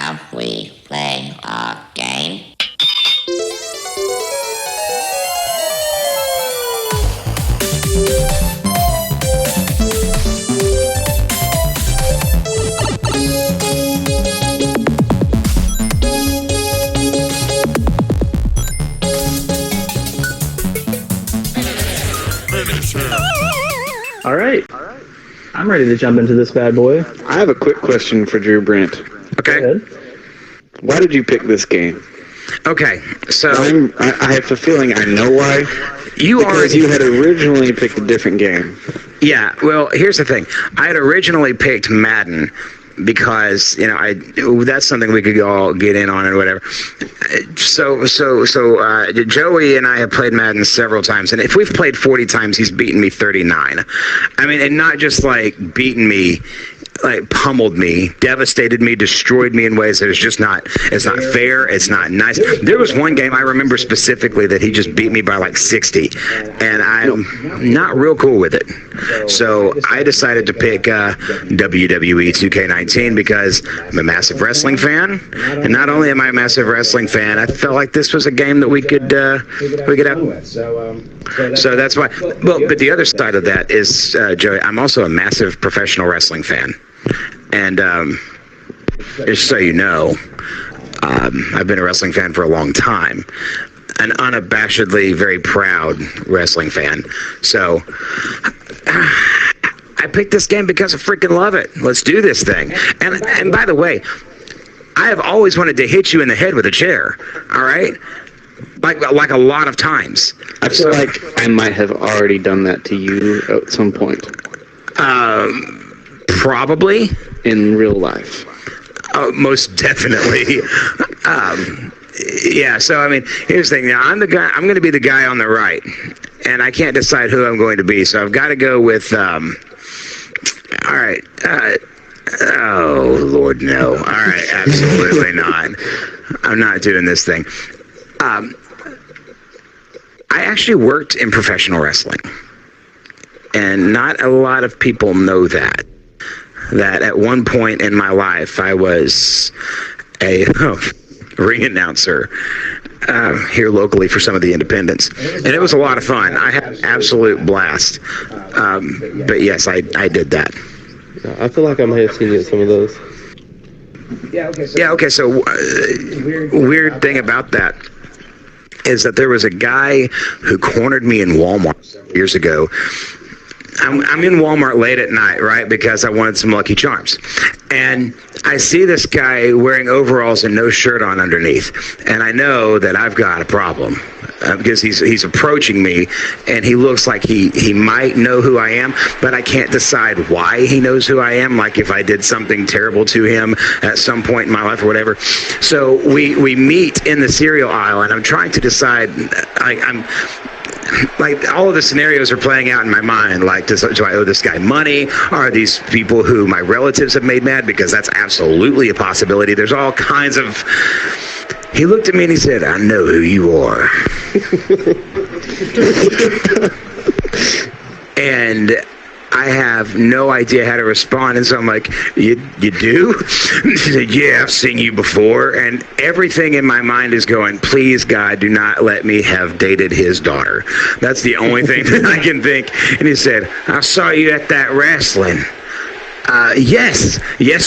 Shall we play a game? All right. I'm ready to jump into this bad boy. I have a quick question for Drew Brent. Okay. Go ahead. Why did you pick this game? Okay. So I have a feeling I know why. you had originally picked a different game. Yeah. Well, here's the thing. I had originally picked Madden because that's something we could all get in on and whatever. So Joey and I have played Madden several times, and if we've played 40 times, he's beaten me 39. I mean, and not just like beaten me, like pummeled me, devastated me, destroyed me in ways that it's not fair, it's not nice. There was one game I remember specifically that he just beat me by like 60, and I'm not real cool with it. So I decided to pick WWE 2K19 because I'm a massive wrestling fan, and not only am I a massive wrestling fan, I felt like this was a game that we could have. So that's why. Well, but the other side of that is, Joey, I'm also a massive professional wrestling fan. And just so you know, I've been a wrestling fan for a long time. An unabashedly very proud wrestling fan. So I picked this game because I freaking love it. Let's do this thing. And by the way, I have always wanted to hit you in the head with a chair. All right? Like a lot of times. I feel like I might have already done that to you at some point. Probably. In real life. Most definitely. Yeah, so I mean, here's the thing. Now, I'm going to be the guy on the right, and I can't decide who I'm going to be, so I've got to go with, all right. Oh, Lord, no. All right, absolutely not. I'm not doing this thing. I actually worked in professional wrestling, and not a lot of people know that at one point in my life, I was a ring announcer here locally for some of the independents, and it was a lot of fun. I had an absolute blast. But yes, I did that. I feel like I may have seen you at some of those. Yeah, okay, so weird thing about that is that there was a guy who cornered me in Walmart years ago. I'm in Walmart late at night, right, because I wanted some Lucky Charms. And I see this guy wearing overalls and no shirt on underneath. And I know that I've got a problem because he's approaching me, and he looks like he might know who I am, but I can't decide why he knows who I am, like if I did something terrible to him at some point in my life or whatever. So we meet in the cereal aisle, and I'm trying to decide, like all of the scenarios are playing out in my mind. Like, do I owe this guy money? Are these people who my relatives have made mad? Because that's absolutely a possibility. There's all kinds of... He looked at me and he said, "I know who you are." And I have no idea how to respond, and so I'm like, you do? He said, "Yeah, I've seen you before." And everything in my mind is going, please, God, do not let me have dated his daughter. That's the only thing that I can think. And he said, "I saw you at that wrestling." Yes,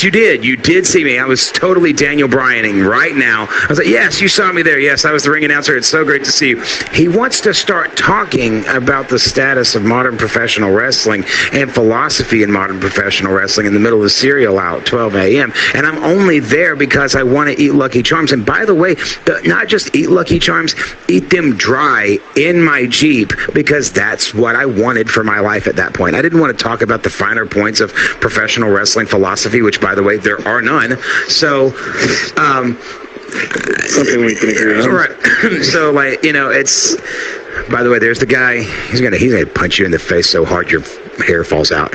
you did. You did see me. I was totally Daniel Bryaning right now. I was like, yes, you saw me there. Yes, I was the ring announcer. It's so great to see you. He wants to start talking about the status of modern professional wrestling and philosophy in modern professional wrestling in the middle of the cereal aisle at 12 a.m. And I'm only there because I want to eat Lucky Charms. And by the way, not just eat Lucky Charms, eat them dry in my Jeep, because that's what I wanted for my life at that point. I didn't want to talk about the finer points of professional wrestling philosophy, which, by the way, there are none. So, something we can agree on. Right. So, like, it's. By the way, there's the guy. He's gonna punch you in the face so hard your hair falls out.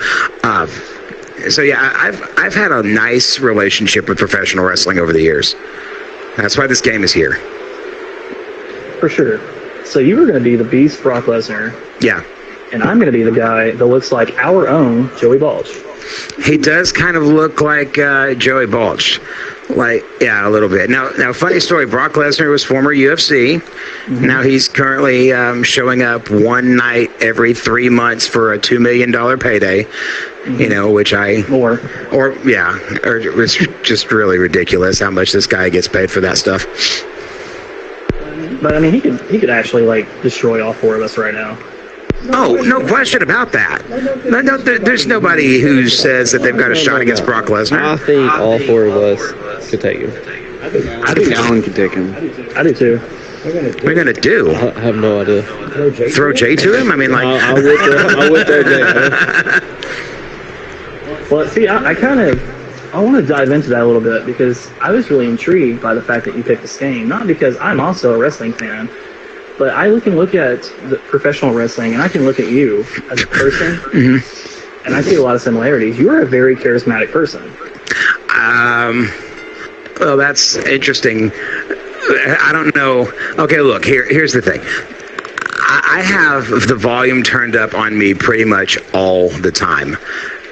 So yeah, I've had a nice relationship with professional wrestling over the years. That's why this game is here. For sure. So you were going to be the Beast, Brock Lesnar. Yeah. And I'm going to be the guy that looks like our own Joey Balch. He does kind of look like Joey Balch. Like, yeah, a little bit. Now, funny story. Brock Lesnar was former UFC. Now he's currently showing up one night every 3 months for a $2 million payday. You know, which or it was just really ridiculous how much this guy gets paid for that stuff. But I mean, he could actually like destroy all four of us right now. Oh, no question about that. No, there's nobody who says that they've got a shot against Brock Lesnar. I think all four of us could take him. I think Alan could take him. I do too. What are you gonna do? I have no idea. Throw Jay to him? I mean, like. I would throw Jay. Well, see, I want to dive into that a little bit because I was really intrigued by the fact that you picked Sting. Not because I'm also a wrestling fan, but I can look at the professional wrestling and I can look at you as a person, and I see a lot of similarities. You are a very charismatic person. Well, that's interesting. I don't know. Okay, look, here's the thing. I have the volume turned up on me pretty much all the time.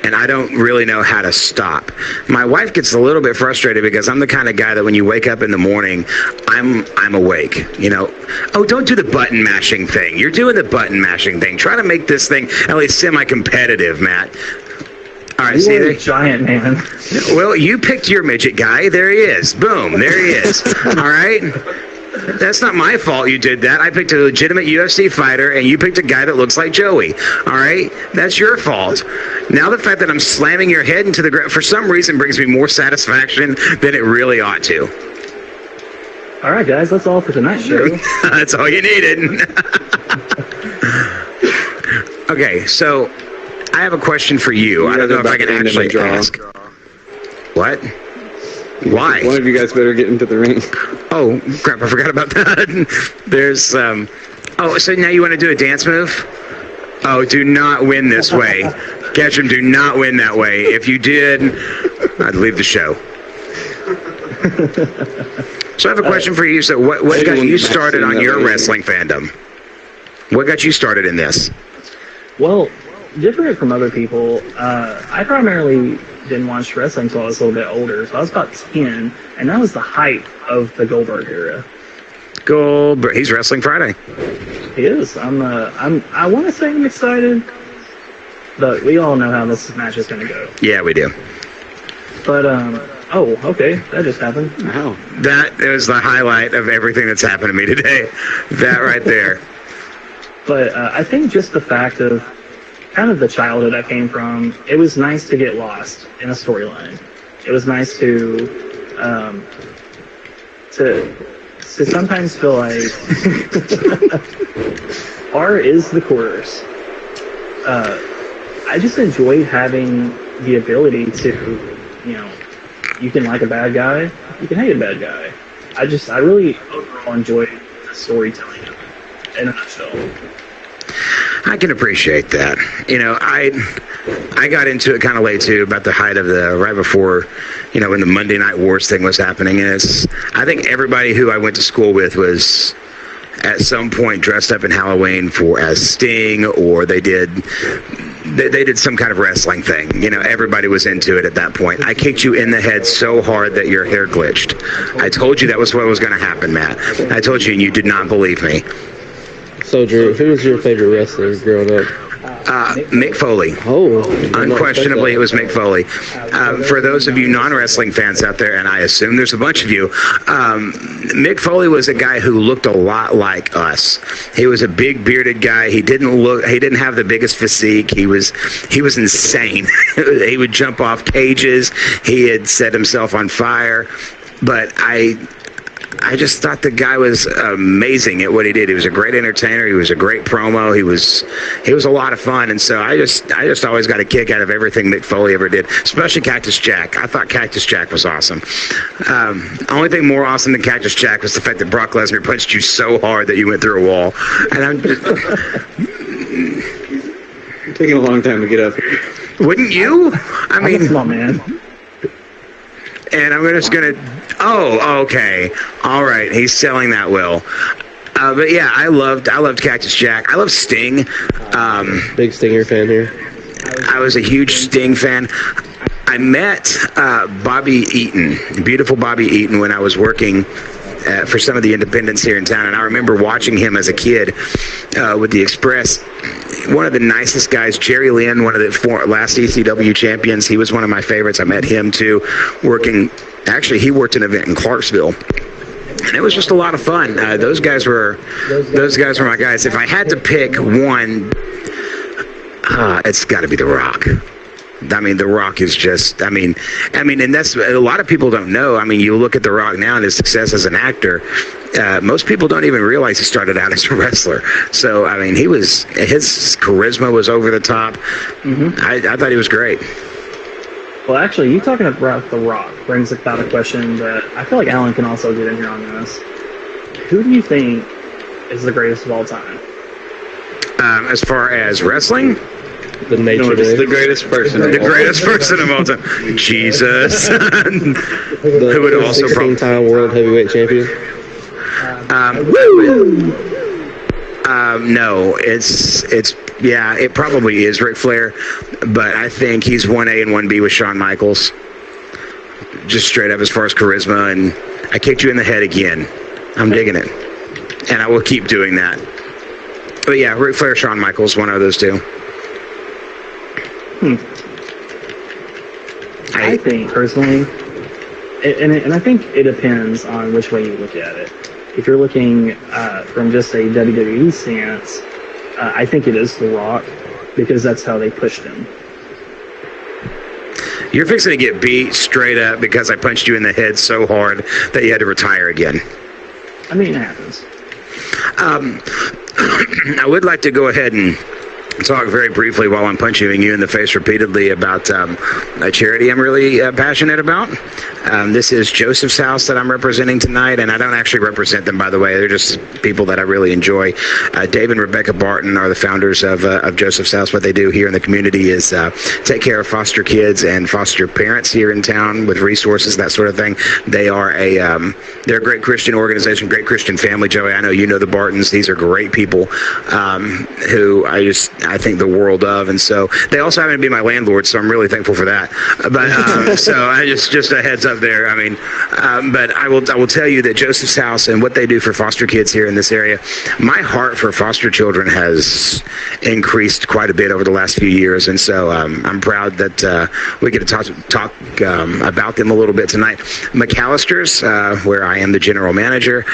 And I don't really know how to stop. My wife gets a little bit frustrated because I'm the kind of guy that when you wake up in the morning, I'm awake. You know, oh, don't do the button mashing thing. You're doing the button mashing thing. Try to make this thing at least semi-competitive, Matt. All right, see there? Giant man. Well, you picked your midget guy. There he is. Boom. There he is. All right. That's not my fault you did that. I picked a legitimate UFC fighter, and you picked a guy that looks like Joey. All right? That's your fault. Now the fact that I'm slamming your head into the ground for some reason brings me more satisfaction than it really ought to. All right, guys, that's all for tonight's show. That's all you needed. Okay, so I have a question for you. I don't know if I can actually ask. What? Why? One of you guys better get into the ring. Oh, crap, I forgot about that. There's, oh, so now you want to do a dance move? Oh, do not win this way. Ketchum, do not win that way. If you did, I'd leave the show. So I have a question for you. So what got you started on your wrestling fandom? What got you started in this? Well, different from other people, I primarily didn't watch wrestling until I was a little bit older. So I was about 10, and that was the height of the Goldberg era. Goldberg, he's Wrestling Friday. He is. I want to say I'm excited, but we all know how this match is going to go. Yeah, we do. But oh, okay, that just happened. Wow. That is the highlight of everything that's happened to me today. That right there. But I think just the fact of kind of the childhood I came from, it was nice to get lost in a storyline. It was nice to sometimes feel like R is the chorus. I just enjoyed having the ability to, you know, you can like a bad guy, you can hate a bad guy. I really overall enjoyed the storytelling in a nutshell. I can appreciate that. You know, I got into it kind of late too, about the height of right before, you know, when the Monday Night Wars thing was happening. And I think everybody who I went to school with was at some point dressed up in Halloween as Sting, or they did some kind of wrestling thing. You know, everybody was into it at that point. I kicked you in the head so hard that your hair glitched. I told you that was what was going to happen, Matt. I told you, and you did not believe me. So, Drew, who was your favorite wrestler growing up? Mick Foley. Oh, unquestionably, it was Mick Foley. For those of you non-wrestling fans out there, and I assume there's a bunch of you, Mick Foley was a guy who looked a lot like us. He was a big bearded guy. He didn't have the biggest physique. He was insane. He would jump off cages. He had set himself on fire. But I just thought the guy was amazing at what he did. He was a great entertainer. He was a great promo. He was a lot of fun. And so I just always got a kick out of everything Mick Foley ever did, especially Cactus Jack. I thought Cactus Jack was awesome. Only thing more awesome than Cactus Jack was the fact that Brock Lesnar punched you so hard that you went through a wall. And I'm just... taking a long time to get up here. Wouldn't you? I mean... Come on, man. And I'm just going to... Oh, okay. All right. He's selling that well. But yeah, I loved Cactus Jack. I love Sting. Big Stinger fan here. I was a huge Sting fan. I met Bobby Eaton, beautiful Bobby Eaton, when I was working for some of the independents here in town, and I remember watching him as a kid with the Express. One of the nicest guys, Jerry Lynn, one of the last ECW champions. He was one of my favorites. I met him too, actually he worked an event in Clarksville. And it was just a lot of fun. Those guys were my guys. If I had to pick one, it's got to be The Rock. I mean, The Rock is just, and that's, a lot of people don't know. I mean, you look at The Rock now and his success as an actor, most people don't even realize he started out as a wrestler. So, I mean, his charisma was over the top. Mm-hmm. I thought he was great. Well, actually, you talking about The Rock brings about a question that I feel like Alan can also get in here on this. Who do you think is the greatest of all time? As far as wrestling? The nature just the greatest person. The greatest person of all time. Jesus. Who would also 16-time world heavyweight champion? No, it probably is Ric Flair, but I think he's 1A and 1B with Shawn Michaels. Just straight up as far as charisma, and I kicked you in the head again. I'm digging it. And I will keep doing that. But yeah, Ric Flair, Shawn Michaels, one of those two. I think personally, and I think it depends on which way you look at it. If you're looking from just a WWE stance, I think it is The Rock, because that's how they pushed him. You're fixing to get beat straight up because I punched you in the head so hard that you had to retire again. I mean, it happens. I would like to go ahead and talk very briefly while I'm punching you in the face repeatedly about a charity I'm really passionate about. This is Joseph's House that I'm representing tonight, and I don't actually represent them, by the way. They're just people that I really enjoy. Dave and Rebecca Barton are the founders of Joseph's House. What they do here in the community is take care of foster kids and foster parents here in town with resources, that sort of thing. They are they're a great Christian organization, great Christian family. Joey, I know you know the Bartons. These are great people who I think the world of, and so they also happen to be my landlord, so I'm really thankful for that. But so I just a heads up there. I mean, but I will tell you that Joseph's House and what they do for foster kids here in this area, my heart for foster children has increased quite a bit over the last few years, and so I'm proud that we get to talk about them a little bit tonight. McAllister's, where I am the general manager,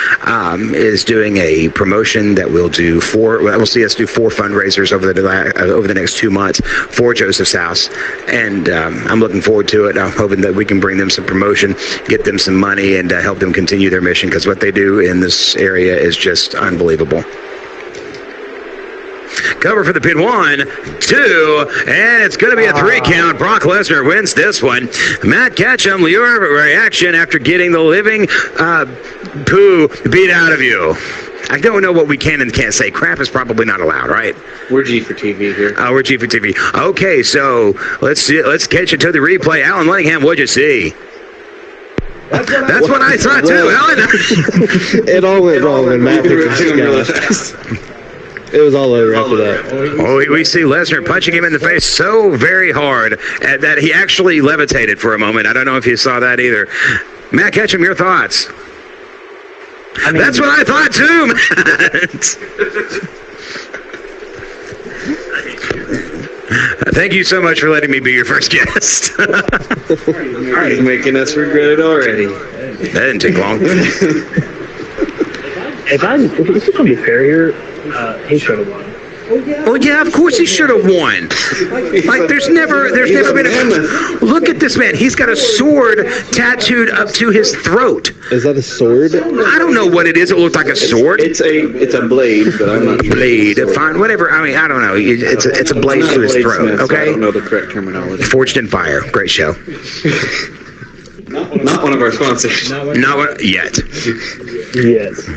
is doing a promotion that will see us do 4 fundraisers over the next 2 months for Joseph's House, and I'm looking forward to it. I'm hoping that we can bring them some promotion, get them some money, and help them continue their mission, because what they do in this area is just unbelievable. Cover for the pin 1, 2, and it's going to be a 3 count. Brock Lesnar wins this one. Matt Ketchum, your reaction after getting the living poo beat out of you. I don't know what we can and can't say. Crap is probably not allowed, right? We're G4TV here. We're G4TV. Okay, so let's catch it to the replay. Alan Lunningham, what'd you see? That's what I thought too, Alan. It all went wrong when Matt picked his guy. It was all over after that. Oh, we see Lesnar punching him in the face so very hard that he actually levitated for a moment. I don't know if you saw that either. Matt Ketchum, your thoughts? I mean, that's what I thought too, Matt. Thank you so much for letting me be your first guest. You're making us regret it already. That didn't take long. If this is going to be fair here, he should have won. Well, yeah, of course he should have won. Like, there's never been a... Look at this man. He's got a sword tattooed up to his throat. Is that a sword? I don't know what it is. It looked like a sword. It's a blade, but I'm not sure. Blade. Fine, whatever. I mean, I don't know. It's a blade to his throat, okay? I don't know the correct terminology. Forged in Fire. Great show. Not one of our sponsors. Not one yet. Yes.